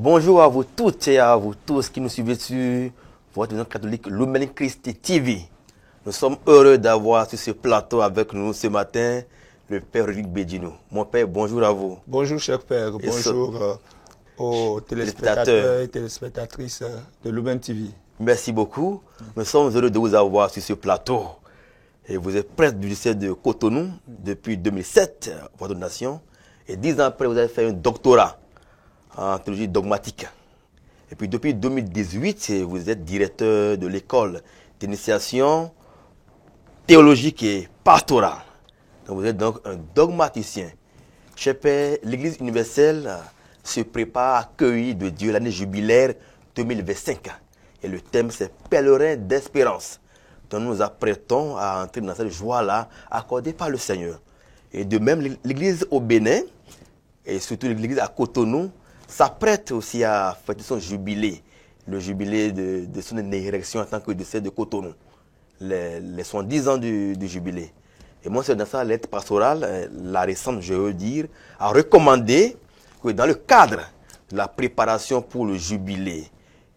Bonjour à vous toutes et à vous tous qui nous suivez sur votre maison catholique Lumen Christi TV. Nous sommes heureux d'avoir sur ce plateau avec nous ce matin le Père Eric Bédino. Mon Père, bonjour à vous. Bonjour cher Père, Et bonjour aux téléspectateurs et téléspectatrices de Lumen TV. Merci beaucoup. Nous sommes heureux de vous avoir sur ce plateau. Et vous êtes prêtre du lycée de Cotonou depuis 2007, votre nation. Et 10 ans après, vous avez fait un doctorat en théologie dogmatique. Et puis depuis 2018, vous êtes directeur de l'école d'initiation théologique et pastorale. Donc vous êtes donc un dogmaticien. Cher Père, l'Église universelle se prépare à accueillir de Dieu l'année jubilaire 2025. Et le thème, c'est pèlerin d'espérance. Donc nous nous apprêtons à entrer dans cette joie-là accordée par le Seigneur. Et de même, l'Église au Bénin, et surtout l'Église à Cotonou, s'apprête aussi à fêter son jubilé, le jubilé de son érection en tant que diocèse de Cotonou, les 70 ans du jubilé. Et moi, c'est dans sa lettre pastorale, la récente, je veux dire, a recommandé que dans le cadre de la préparation pour le jubilé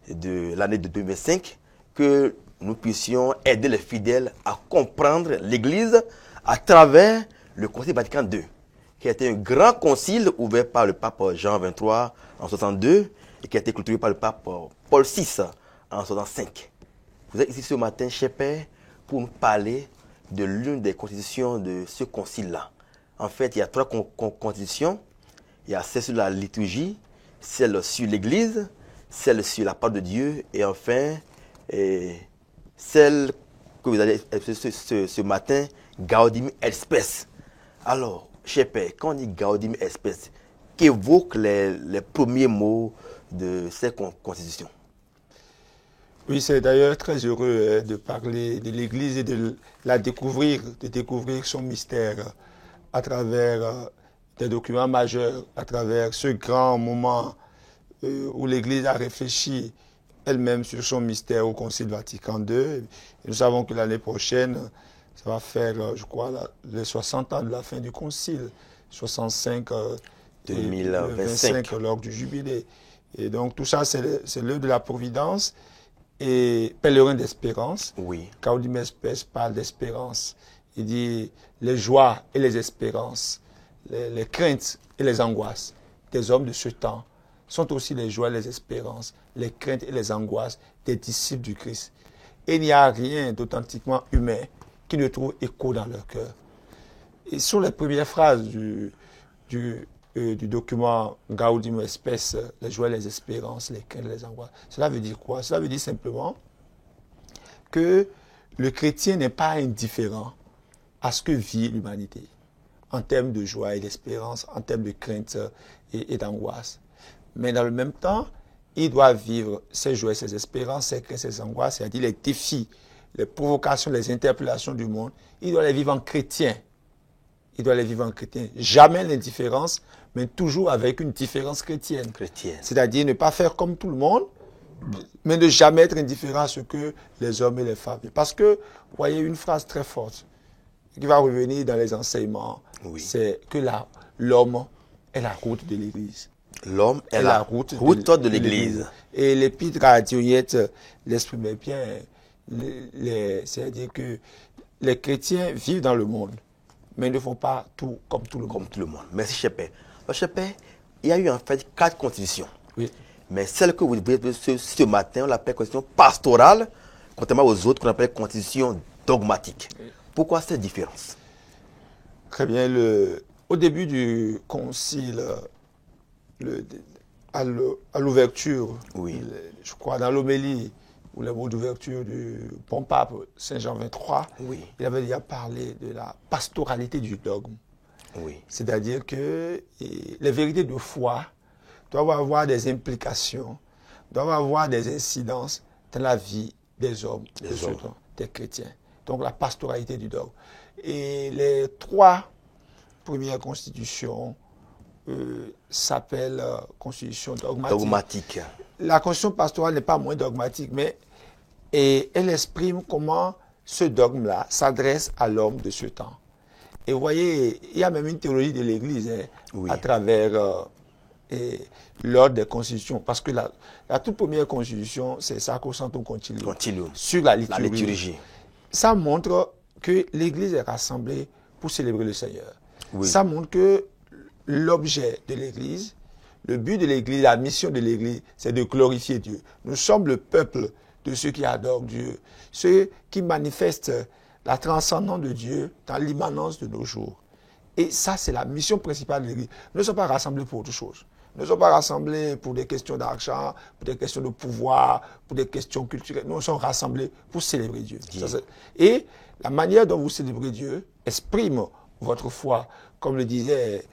de l'année de 2025, que nous puissions aider les fidèles à comprendre l'Église à travers le Concile Vatican II, qui a été un grand concile ouvert par le pape Jean XXIII en 62 et qui a été clôturé par le pape Paul VI en 65. Vous êtes ici ce matin, cher Père, pour nous parler de l'une des constitutions de ce concile-là. En fait, il y a 3 constitutions. Il y a celle sur la liturgie, celle sur l'Église, celle sur la parole de Dieu et enfin celle que vous allez ce matin, Gaudium et Spes. Alors, cher Père, quand on dit Gaudium et Spes, qu'évoquent les premiers mots de cette constitution? Oui, c'est d'ailleurs très heureux de parler de l'Église et de la découvrir, de découvrir son mystère à travers des documents majeurs, à travers ce grand moment où l'Église a réfléchi elle-même sur son mystère au Concile Vatican II. Et nous savons que l'année prochaine, ça va faire, je crois, les 60 ans de la fin du Concile, 65 2025 lors du jubilé. Et donc tout ça, c'est l'œuvre de la Providence. Et pèlerin d'espérance, oui. Gaudium et Spes parle d'espérance. Il dit les joies et les espérances, les craintes et les angoisses des hommes de ce temps sont aussi les joies et les espérances, les craintes et les angoisses des disciples du Christ. Et il n'y a rien d'authentiquement humain qui ne trouve écho dans leur cœur. Et sur les premières phrases du document Gaudium et Spes, les joies, les espérances, les craintes, les angoisses. Cela veut dire quoi? Cela veut dire simplement que le chrétien n'est pas indifférent à ce que vit l'humanité en termes de joie et d'espérance, en termes de crainte et d'angoisse. Mais dans le même temps, il doit vivre ses joies, ses espérances, ses craintes, ses angoisses, c'est-à-dire les défis, les provocations, les interpellations du monde. Il doit les vivre en chrétien. Il doit les vivre en chrétien. Jamais l'indifférence, mais toujours avec une différence chrétienne. C'est-à-dire ne pas faire comme tout le monde, mais ne jamais être indifférent à ce que les hommes et les femmes. Parce que, vous voyez, une phrase très forte qui va revenir dans les enseignements, oui. C'est que l'homme est la route de l'Église. L'homme est la route de l'Église. Et l'épître à Dionette l'exprimait bien. C'est-à-dire que les chrétiens vivent dans le monde, mais ils ne font pas tout comme tout le monde. Comme tout le monde. Merci, cher Père. Cher Père, il y a eu en fait 4 constitutions. Oui. Mais celle que vous voyez ce matin, on l'appelle constitution pastorale, contrairement aux autres qu'on appelle constitution dogmatique. Oui. Pourquoi cette différence? Très bien. Au début du concile, à l'ouverture, oui. Je crois dans l'homélie, ou les mots d'ouverture du bon pape Saint Jean XXIII, oui. Il avait déjà parlé de la pastoralité du dogme. Oui. C'est-à-dire que les vérités de foi doivent avoir des implications, doivent avoir des incidences dans la vie des hommes, des chrétiens. Donc la pastoralité du dogme. Et les 3 premières constitutions s'appellent constitution dogmatique. La constitution pastorale n'est pas moins dogmatique, mais elle exprime comment ce dogme-là s'adresse à l'homme de ce temps. Et vous voyez, il y a même une théologie de l'Église oui. À travers l'ordre des constitutions. Parce que la toute première constitution, c'est Sacrosanctum Concilium. Sur la liturgie. Ça montre que l'Église est rassemblée pour célébrer le Seigneur. Oui. Ça montre que l'objet de l'Église, le but de l'Église, la mission de l'Église, c'est de glorifier Dieu. Nous sommes le peuple de ceux qui adorent Dieu, ceux qui manifestent la transcendance de Dieu dans l'immanence de nos jours. Et ça, c'est la mission principale de l'Église. Nous ne sommes pas rassemblés pour autre chose. Nous ne sommes pas rassemblés pour des questions d'argent, pour des questions de pouvoir, pour des questions culturelles. Nous sommes rassemblés pour célébrer Dieu. Et la manière dont vous célébrez Dieu exprime votre foi, comme le disait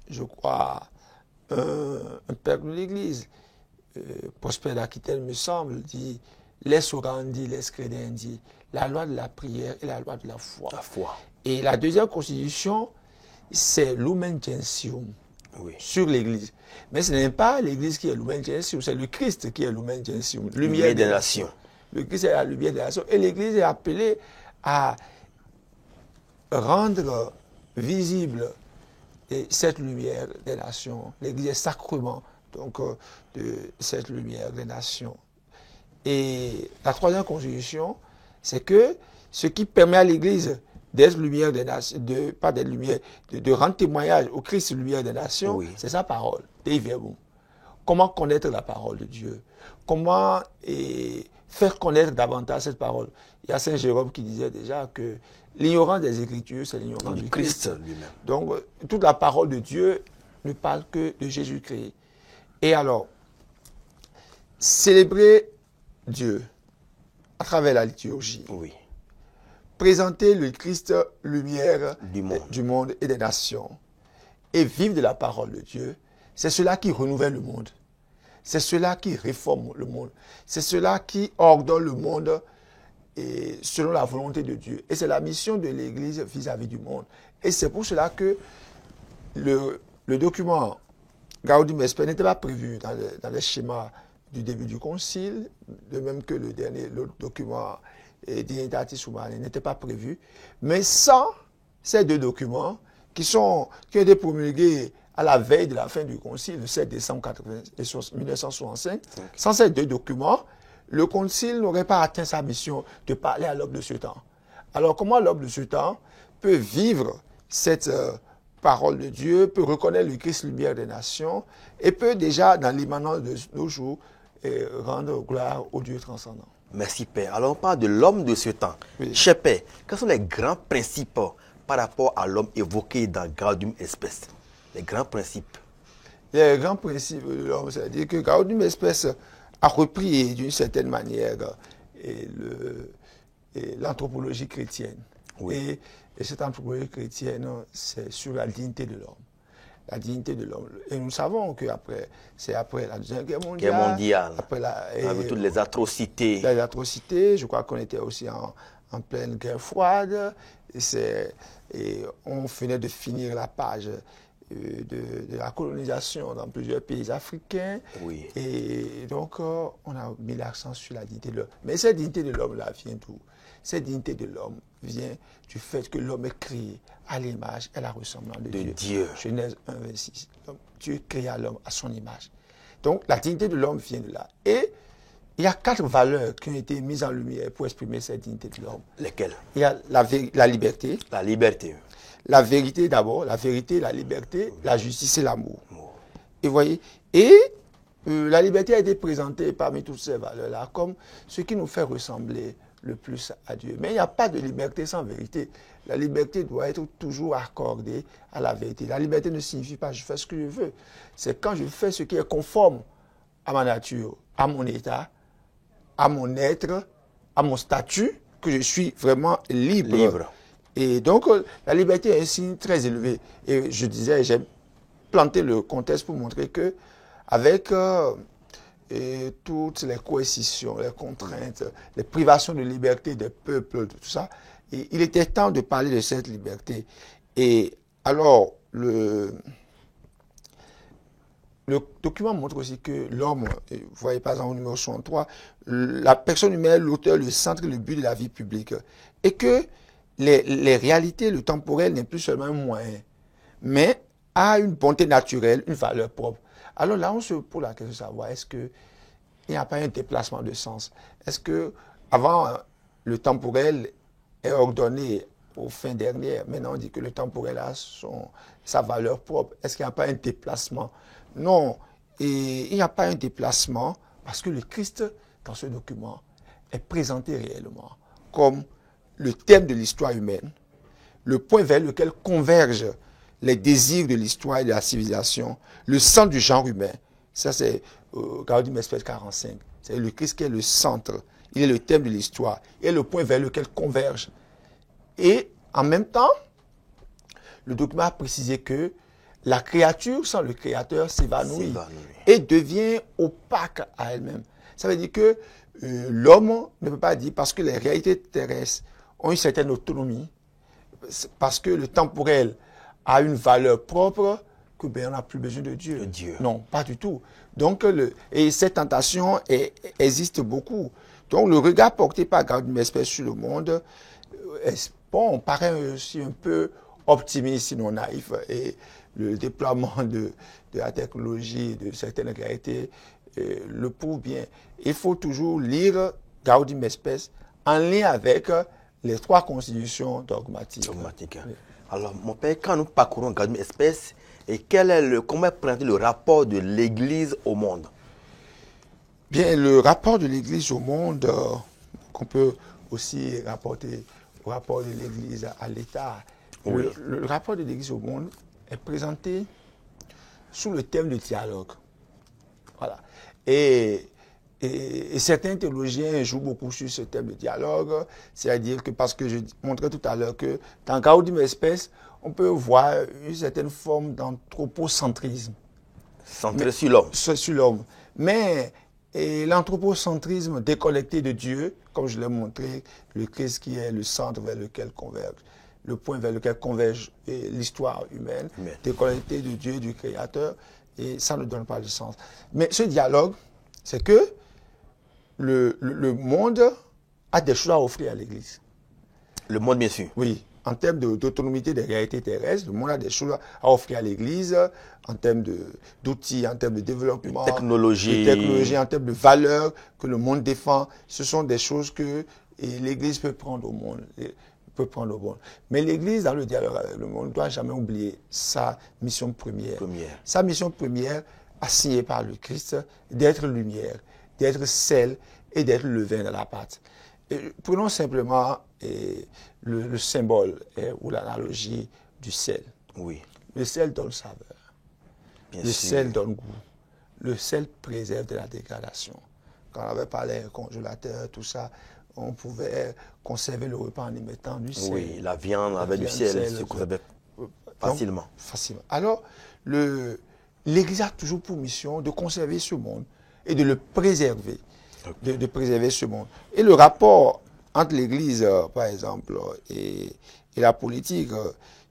je crois, un père de l'Église, Prosper d'Aquitaine me semble, dit « Les orandi, les credendi », la loi de la prière et la loi de la foi. Et la deuxième constitution, c'est Lumen Gentium sur l'Église. Mais ce n'est pas l'Église qui est Lumen Gentium, c'est le Christ qui est Lumen Gentium, lumière des nations. Le Christ est la lumière des nations. Et l'Église est appelée à rendre visible cette lumière des nations. L'Église est sacrement donc, de cette lumière des nations. Et la troisième constitution, c'est que ce qui permet à l'Église d'être lumière des nations, de rendre témoignage au Christ lumière des nations, c'est sa parole. Comment connaître la parole de Dieu? Comment faire connaître davantage cette parole? Il y a Saint Jérôme qui disait déjà que l'ignorance des Écritures, c'est l'ignorance du Christ lui-même. Donc, toute la parole de Dieu ne parle que de Jésus-Christ. Et alors, célébrer Dieu à travers la liturgie, présenter le Christ lumière du monde et des nations, et vivre de la parole de Dieu, c'est cela qui renouvelle le monde. C'est cela qui réforme le monde. C'est cela qui ordonne le monde et selon la volonté de Dieu. Et c'est la mission de l'Église vis-à-vis du monde. Et c'est pour cela que le document Gaudium et Spes n'était pas prévu dans les schémas du début du concile, de même que l'autre document Dignitatis Humanae n'était pas prévu. Mais sans ces deux documents qui ont été promulgués à la veille de la fin du concile, le 7 décembre 1965, sans ces deux documents, le concile n'aurait pas atteint sa mission de parler à l'homme de ce temps. Alors comment l'homme de ce temps peut vivre cette parole de Dieu, peut reconnaître le Christ lumière des nations et peut déjà, dans l'immanence de nos jours, rendre gloire au Dieu transcendant. Merci Père. Alors on parle de l'homme de ce temps. Cher Père, quels sont les grands principes par rapport à l'homme évoqué dans Gaudium et Spes? Les grands principes. Les grands principes de l'homme, c'est-à-dire que Gaudium et Spes a repris d'une certaine manière l'anthropologie chrétienne. Et cette anthropologie chrétienne, c'est sur la dignité de l'homme. La dignité de l'homme. Et nous savons que c'est après la Deuxième Guerre mondiale. Avec toutes les atrocités. Les atrocités, je crois qu'on était aussi en pleine guerre froide. Et on venait de finir la page de la colonisation dans plusieurs pays africains. Et donc, on a mis l'accent sur la dignité de l'homme. Mais cette dignité de l'homme-là vient d'où? Cette dignité de l'homme vient du fait que l'homme est créé à l'image et à la ressemblance de Dieu. Genèse 1, 26. Donc, Dieu créa l'homme à son image. Donc, la dignité de l'homme vient de là. Et il y a 4 valeurs qui ont été mises en lumière pour exprimer cette dignité de l'homme. Lesquelles? Il y a la liberté. La liberté. La vérité d'abord, la vérité, la liberté, la justice et l'amour. Et vous voyez, la liberté a été présentée parmi toutes ces valeurs-là comme ce qui nous fait ressembler le plus à Dieu. Mais il n'y a pas de liberté sans vérité. La liberté doit être toujours accordée à la vérité. La liberté ne signifie pas je fais ce que je veux. C'est quand je fais ce qui est conforme à ma nature, à mon état, à mon être, à mon statut, que je suis vraiment libre. Et donc, la liberté est un signe très élevé. Et je disais, j'ai planté le contexte pour montrer que avec toutes les coercitions, les contraintes, les privations de liberté des peuples, tout ça, il était temps de parler de cette liberté. Et alors, le document montre aussi que l'homme, vous voyez par exemple au numéro 63, la personne humaine, l'auteur, le centre, le but de la vie publique. Et que les réalités, le temporel n'est plus seulement un moyen, mais a une bonté naturelle, une valeur propre. Alors là, on se pose la question de savoir, est-ce qu'il n'y a pas un déplacement de sens? Est-ce que avant le temporel est ordonné aux fins dernières, maintenant on dit que le temporel a sa valeur propre. Est-ce qu'il n'y a pas un déplacement? Non, et il n'y a pas un déplacement parce que le Christ, dans ce document, est présenté réellement comme le thème de l'histoire humaine, le point vers lequel convergent les désirs de l'histoire et de la civilisation, le centre du genre humain. Ça, c'est Gaudium et Spes 45. C'est le Christ qui est le centre. Il est le thème de l'histoire. Il est le point vers lequel convergent. Et en même temps, le document a précisé que la créature sans le créateur s'évanouit et devient opaque à elle-même. Ça veut dire que l'homme ne peut pas dire, parce que les réalités terrestres ont une certaine autonomie, parce que le temporel a une valeur propre, que on n'a plus besoin de Dieu. Non, pas du tout. Donc, et cette tentation existe beaucoup. Donc, le regard porté par Gaudium et Spes sur le monde, on paraît aussi un peu optimiste, sinon naïf. Et le déploiement de la technologie, de certaines réalités, le prouve bien. Il faut toujours lire Gaudium et Spes en lien avec les trois constitutions dogmatiques. Oui. Alors, mon père, quand nous parcourons Gaudium et Spes, et comment est présenté le rapport de l'Église au monde? Bien, le rapport de l'Église au monde, qu'on peut aussi rapporter au rapport de l'Église à l'État. Oui. Le rapport de l'Église au monde est présenté sous le thème du dialogue. Voilà. Et certains théologiens jouent beaucoup sur ce thème de dialogue, c'est-à-dire que, parce que je montrais tout à l'heure que dans Gaudium et Spes, on peut voir une certaine forme d'anthropocentrisme. Centré sur l'homme. Sur l'homme. Mais l'anthropocentrisme déconnecté de Dieu, comme je l'ai montré, le Christ qui est le centre vers lequel converge, le point vers lequel converge l'histoire humaine, déconnecté de Dieu, du Créateur, et ça ne donne pas de sens. Mais ce dialogue, c'est que le monde a des choses à offrir à l'Église. Le monde, bien sûr. Oui. En termes d'autonomie des réalités terrestres, le monde a des choses à offrir à l'Église, en termes d'outils, en termes de développement, de technologie, en termes de valeurs que le monde défend. Ce sont des choses que l'Église peut prendre au monde. Mais l'Église, dans le dialogue avec le monde, ne doit jamais oublier sa mission première. Sa mission première, assignée par le Christ, d'être lumière, d'être sel et d'être le vin de la pâte. Prenons simplement le symbole ou l'analogie du sel. Oui. Le sel donne saveur. Le sel donne goût. Le sel préserve de la dégradation. Quand on avait parlé congélateur, tout ça, on pouvait conserver le repas en y mettant du sel. Oui, la viande avec du sel se conservait facilement. Facilement. Alors, l'Église a toujours pour mission de conserver ce monde et de le préserver. De préserver ce monde. Et le rapport entre l'Église, par exemple, et la politique,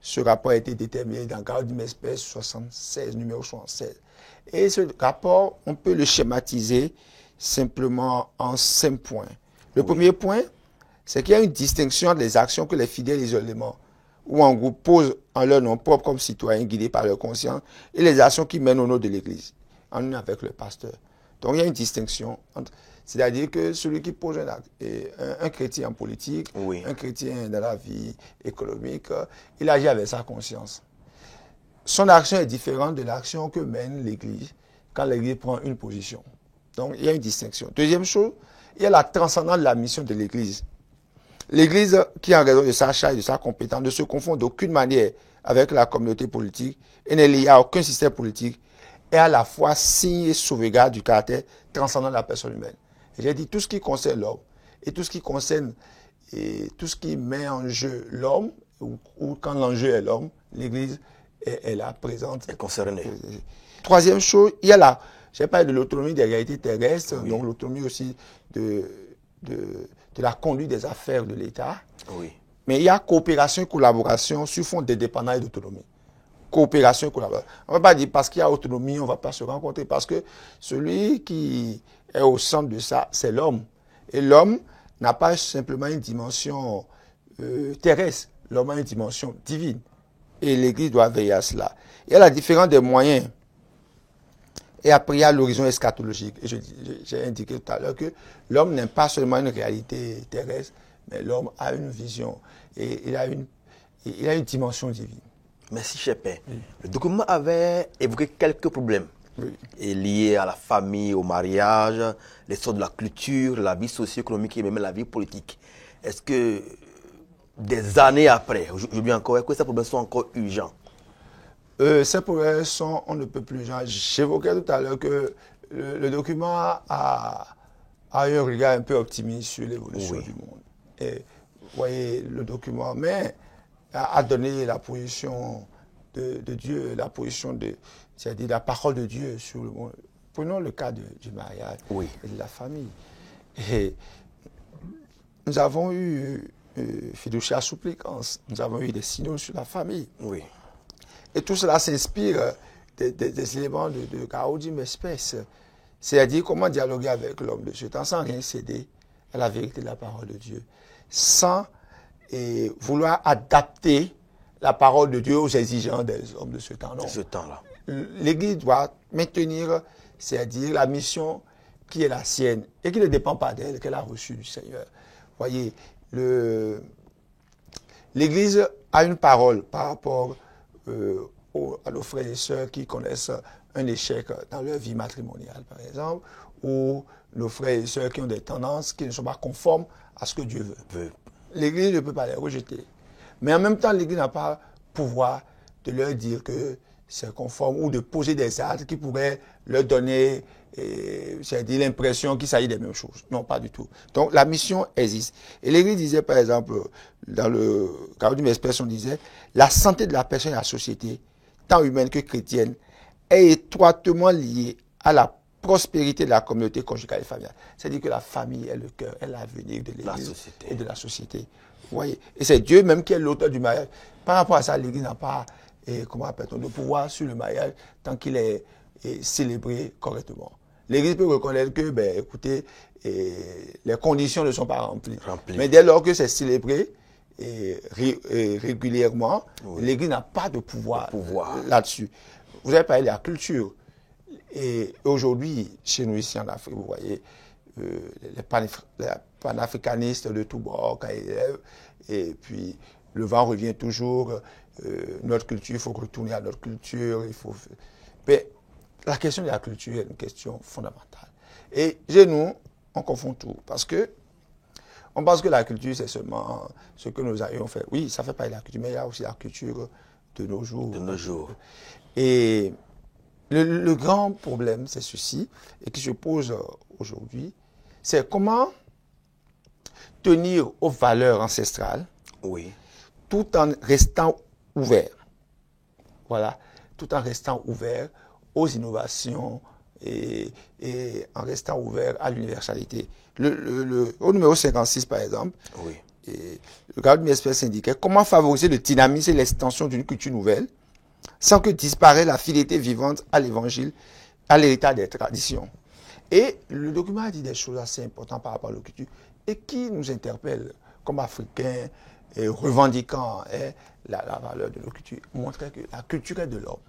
ce rapport a été déterminé dans Gaudium et Spes 76, numéro 76. Et ce rapport, on peut le schématiser simplement en 5 points. Le premier point, c'est qu'il y a une distinction entre les actions que les fidèles isolément ou en groupe posent en leur nom propre comme citoyens guidés par leur conscience et les actions qui mènent au nom de l'Église, en union avec le pasteur. Donc il y a une distinction entre... C'est-à-dire que celui qui pose un acte, un chrétien en politique, un chrétien dans la vie économique, il agit avec sa conscience. Son action est différente de l'action que mène l'Église quand l'Église prend une position. Donc, il y a une distinction. Deuxième chose, il y a la transcendance de la mission de l'Église. L'Église, qui en raison de sa charge et de sa compétence, ne se confond d'aucune manière avec la communauté politique et n'est liée à aucun système politique, est à la fois signe et sauvegarde du caractère transcendant de la personne humaine. J'ai dit tout ce qui concerne l'homme et tout ce qui concerne et tout ce qui met en jeu l'homme, ou quand l'enjeu est l'homme, l'Église est là présente. Elle est concernée. Troisième chose, il y a j'ai parlé de l'autonomie des réalités terrestres, donc l'autonomie aussi de la conduite des affaires de l'État. Oui. Mais il y a coopération et collaboration sur fond d'indépendance et d'autonomie. Coopération et collaboration. On ne va pas dire parce qu'il y a autonomie, on ne va pas se rencontrer, parce que celui qui est au centre de ça, c'est l'homme. Et l'homme n'a pas simplement une dimension terrestre, l'homme a une dimension divine. Et l'Église doit veiller à cela. Il y a la différence des moyens. Et après, il y a l'horizon eschatologique. Et j'ai indiqué tout à l'heure que l'homme n'est pas seulement une réalité terrestre, mais l'homme a une vision et il a une dimension divine. Merci, cher père. Le document avait évoqué quelques problèmes liés à la famille, au mariage, l'histoire de la culture, la vie socio-économique et même la vie politique. Est-ce que des années après, aujourd'hui encore, est-ce que ces problèmes sont encore urgents? Ces problèmes sont on ne peut plus urgents. J'évoquais tout à l'heure que le document a un regard un peu optimiste sur l'évolution du monde. Et vous voyez, le document, mais a donné la position de Dieu, la position c'est-à-dire la parole de Dieu sur le monde. Prenons le cas du mariage et de la famille. Et nous avons eu fiducia supplicans, nous avons eu des signaux sur la famille. Oui. Et tout cela s'inspire des éléments de Gaudium Spes, c'est-à-dire comment dialoguer avec l'homme de ce temps sans rien céder à la vérité de la parole de Dieu, sans vouloir adapter la parole de Dieu aux exigences des hommes de ce temps. Non. De ce temps-là. L'Église doit maintenir, c'est-à-dire la mission qui est la sienne et qui ne dépend pas d'elle, qu'elle a reçue du Seigneur. Voyez, l'Église a une parole par rapport à nos frères et sœurs qui connaissent un échec dans leur vie matrimoniale, par exemple, ou nos frères et sœurs qui ont des tendances qui ne sont pas conformes à ce que Dieu veut. L'Église ne peut pas les rejeter. Mais en même temps, l'Église n'a pas pouvoir de leur dire que c'est conforme ou de poser des actes qui pourraient leur donner c'est-à-dire l'impression qu'il s'agit des mêmes choses. Non, pas du tout. Donc la mission existe. Et l'Église disait, par exemple, dans le Gaudium Spes, on disait, la santé de la personne et de la société, tant humaine que chrétienne, est étroitement liée à la prospérité de la communauté conjugale et familiale. C'est-à-dire que la famille est le cœur, est l'avenir de l'Église et de la société. Vous voyez? Et c'est Dieu même qui est l'auteur du mariage. Par rapport à ça, l'Église n'a pas, comment appelle-t-on, de pouvoir sur le mariage tant qu'il est célébré correctement. L'Église peut reconnaître que, ben, écoutez, les conditions ne sont pas remplies. Mais dès lors que c'est célébré régulièrement, l'Église n'a pas de pouvoir là-dessus. Vous avez parlé de la culture. Et aujourd'hui, chez nous ici en Afrique, vous voyez, les panafricanistes de tous bords, et puis le vent revient toujours, notre culture, il faut retourner à notre culture, il faut... Mais la question de la culture est une question fondamentale. Et chez nous, on confond tout, parce que on pense que la culture, c'est seulement ce que nous avions fait. Oui, ça fait partie de la culture, mais il y a aussi la culture de nos jours. De nos jours. Et le grand problème, c'est ceci, et qui se pose aujourd'hui, c'est comment tenir aux valeurs ancestrales, tout en restant ouvert. Voilà, tout en restant ouvert aux innovations et en restant ouvert à l'universalité. Au numéro 56, par exemple, le Gaudium Spes indiquait comment favoriser le dynamisme et l'extension d'une culture nouvelle sans que disparaisse la fidélité vivante à l'évangile, à l'héritage des traditions. Et le document a dit des choses assez importantes par rapport à la culture et qui nous interpellent comme Africains et revendiquant la valeur de nos cultures. Montrer que la culture est de l'homme.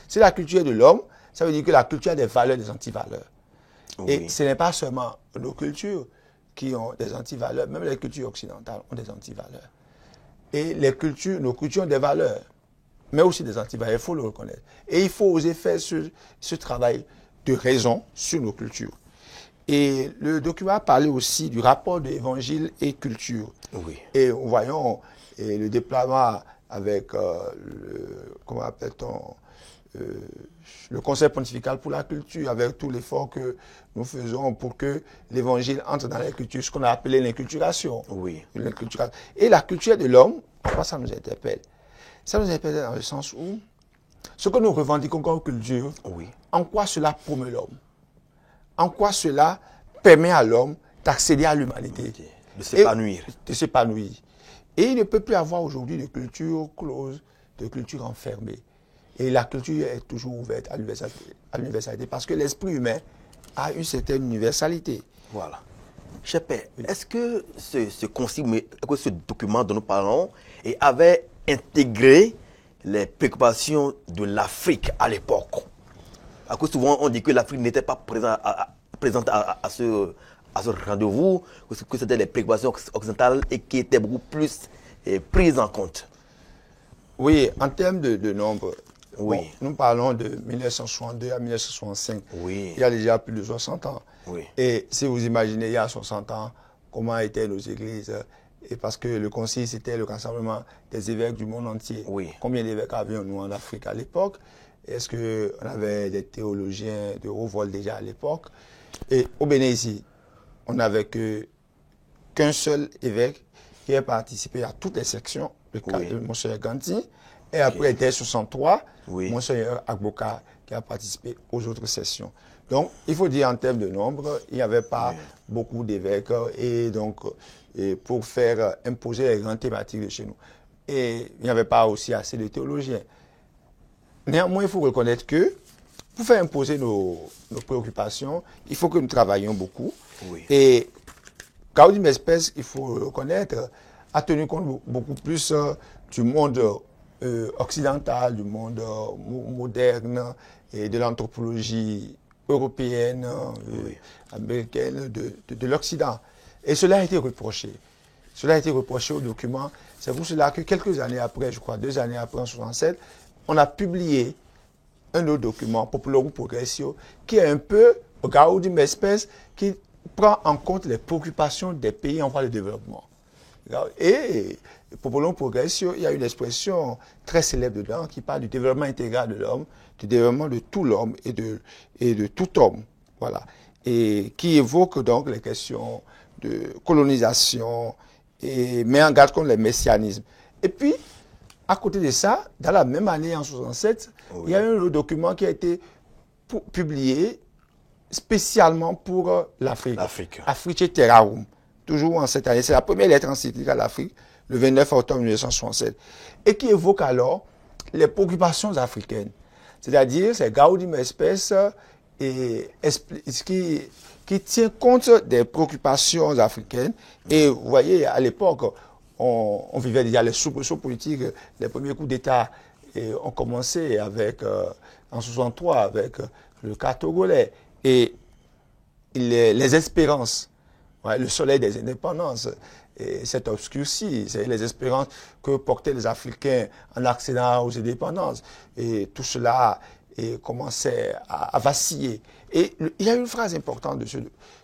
Si la culture est de l'homme, ça veut dire que la culture a des valeurs, des antivaleurs. Et ce n'est pas seulement nos cultures qui ont des antivaleurs, même les cultures occidentales ont des antivaleurs. Et nos cultures ont des valeurs, mais aussi des antivaleurs, il faut le reconnaître. Et il faut oser faire ce travail de raison sur nos cultures. Et le document a parlé aussi du rapport de l'évangile et culture. Et nous voyons le déploiement avec, comment appelle-t-on, le Conseil pontifical pour la culture, avec tout l'effort que nous faisons pour que l'évangile entre dans les cultures, ce qu'on a appelé l'inculturation. Et la culture de l'homme, pourquoi ça nous interpelle? Ça nous interpelle dans le sens où ce que nous revendiquons comme culture, en quoi cela promeut l'homme? En quoi cela permet à l'homme d'accéder à l'humanité? De s'épanouir. De s'épanouir. Et il ne peut plus avoir aujourd'hui de culture close, de culture enfermée. Et la culture est toujours ouverte à l'universalité parce que l'esprit humain a une certaine universalité. Voilà. Cher Père, est-ce que ce document dont nous parlons avait intégré les préoccupations de l'Afrique à l'époque. À cause souvent, on dit que l'Afrique n'était pas présente à ce rendez-vous, que c'était les préoccupations occidentales et qui étaient beaucoup plus prises en compte. Oui, en termes de nombre, oui. Bon, nous parlons de 1962 à 1965. Oui. Il y a déjà plus de 60 ans. Oui. Et si vous imaginez, il y a 60 ans, comment étaient nos églises, et parce que le concile, c'était le rassemblement des évêques du monde entier. Oui. Combien d'évêques avions-nous en Afrique à l'époque? Est-ce qu'on avait des théologiens de haut vol déjà à l'époque? Et au Bénin ici, on n'avait qu'un seul évêque qui a participé à toutes les sections, le cas de Monseigneur Ganti. Et après, dès 63, Monseigneur Agboka qui a participé aux autres sessions. Donc, il faut dire en termes de nombre, il n'y avait pas beaucoup d'évêques et donc pour faire imposer les grandes thématiques de chez nous. Et il n'y avait pas aussi assez de théologiens. Néanmoins, il faut reconnaître que pour faire imposer nos préoccupations, il faut que nous travaillions beaucoup. Oui. Et Gaudium Espèce, il faut le reconnaître, a tenu compte beaucoup plus du monde occidental, du monde moderne et de l'anthropologie européenne, américaine, de l'Occident. Et cela a été reproché. Cela a été reproché au document. C'est pour cela que quelques années après, je crois 2 années après, en 1967, on a publié un autre document, Populorum Progressio, qui est un peu Gaudium Espèce, qui prend en compte les préoccupations des pays en voie de développement. Et Populorum Progressio, il y a une expression très célèbre dedans qui parle du développement intégral de l'homme, du développement de tout l'homme et de tout homme. Voilà. Et qui évoque donc les questions de colonisation et met en garde contre les messianismes. Et puis, à côté de ça, dans la même année, en 1967, il y a un document qui a été publié spécialement pour l'Afrique. Afrique Terrarum. Toujours en cette année. C'est la première lettre encyclique à l'Afrique, le 29 octobre 1967. Et qui évoque alors les préoccupations africaines. C'est-à-dire, c'est Gaudium Espèce qui tient compte des préoccupations africaines. Et vous voyez, à l'époque, on vivait déjà les soubresauts politiques. Les premiers coups d'État ont commencé avec, en 1963 avec le cas togolais. Et les espérances, le soleil des indépendances, s'est obscurci. C'est les espérances que portaient les Africains en accédant aux indépendances. Et tout cela commençait à vaciller. Et il y a une phrase importante de ce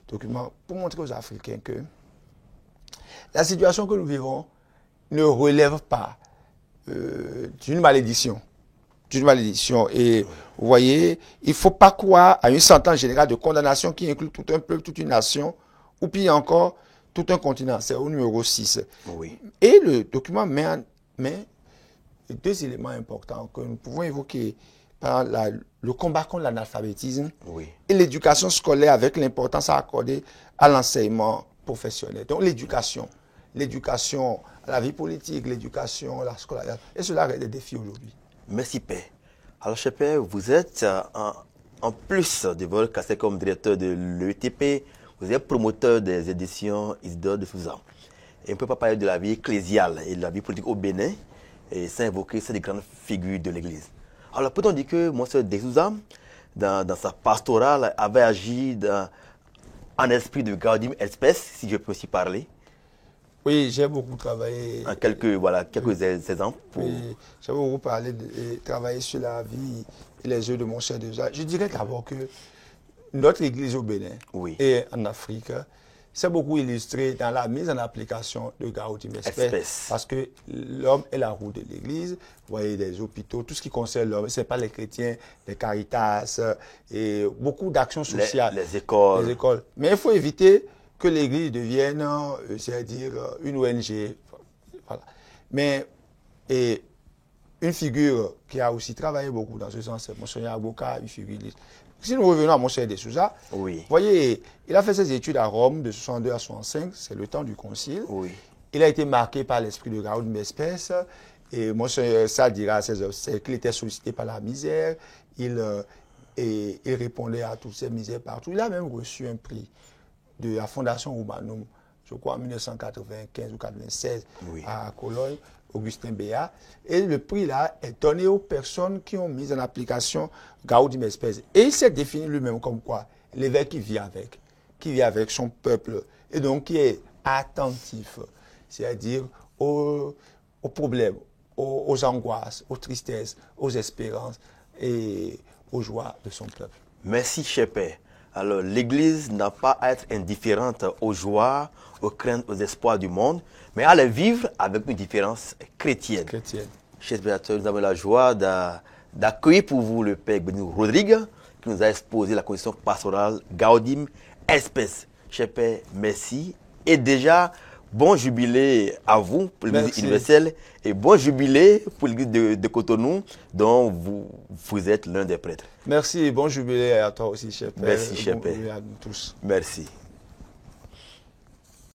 document pour montrer aux Africains que la situation que nous vivons ne relève pas d'une malédiction. Et vous voyez, il ne faut pas croire à une sentence générale de condamnation qui inclut tout un peuple, toute une nation, ou pire encore, tout un continent. C'est au numéro 6. Oui. Et le document met 2 éléments importants que nous pouvons évoquer. Par le combat contre l'analphabétisme et l'éducation scolaire avec l'importance à accorder à l'enseignement professionnel. Donc l'éducation à la vie politique, l'éducation à la scolarité. Et cela reste des défis aujourd'hui. Merci Père. Alors cher Père, vous êtes en plus de votre casquette comme directeur de l'ETP, vous êtes promoteur des éditions Isidore de Souza. Et on ne peut pas parler de la vie ecclésiale et de la vie politique au Bénin et sans évoquer ces grandes figures de l'Église. Alors, peut-on dire que Monseigneur de Souza, dans sa pastorale, avait agi en esprit de Gaudium Espèce, si je peux aussi parler? Oui, j'ai beaucoup travaillé. En quelques exemples. Oui, j'ai beaucoup travaillé sur la vie et les œuvres de Monseigneur de Souza. Je dirais d'abord que notre Église au Bénin et en Afrique, c'est beaucoup illustré dans la mise en application de Gaudium Espèce. Parce que l'homme est la roue de l'Église. Vous voyez, des hôpitaux, tout ce qui concerne l'homme, ce n'est pas les chrétiens, les caritas, et beaucoup d'actions sociales. Les écoles. Mais il faut éviter que l'Église devienne, c'est-à-dire une ONG. Voilà. Mais une figure qui a aussi travaillé beaucoup dans ce sens, c'est Monseigneur Agboka, une figure. Si nous revenons à Monseigneur de Souza, vous voyez, il a fait ses études à Rome de 62 à 65, c'est le temps du concile. Il a été marqué par l'esprit de Gaudium Espèce. Et Monseigneur Sall dira à ses obsèques qu'il était sollicité par la misère. Il répondait à toutes ces misères partout. Il a même reçu un prix de la Fondation Humanum, je crois en 1995 ou 1996, à Cologne, Augustin Béat. Et le prix là est donné aux personnes qui ont mis en application Gaudium et Spes. Et il s'est défini lui-même comme quoi? L'évêque qui vit avec son peuple et donc qui est attentif, c'est-à-dire aux problèmes, aux angoisses, aux tristesses, aux espérances et aux joies de son peuple. Merci, cher Père. Alors, l'Église n'a pas à être indifférente aux joies, aux craintes, aux espoirs du monde, mais à les vivre avec une différence chrétienne. Chers spectateurs, nous avons la joie d'accueillir pour vous le Père Benigno Rodrigue, qui nous a exposé la condition pastorale Gaudium et Spes. Cher Père, merci. Et déjà, bon jubilé à vous pour l'Église universelle et bon jubilé pour l'Église de Cotonou, dont vous êtes l'un des prêtres. Merci et bon jubilé à toi aussi, cher Père. Merci, cher Père. Bon jubilé à nous tous. Merci.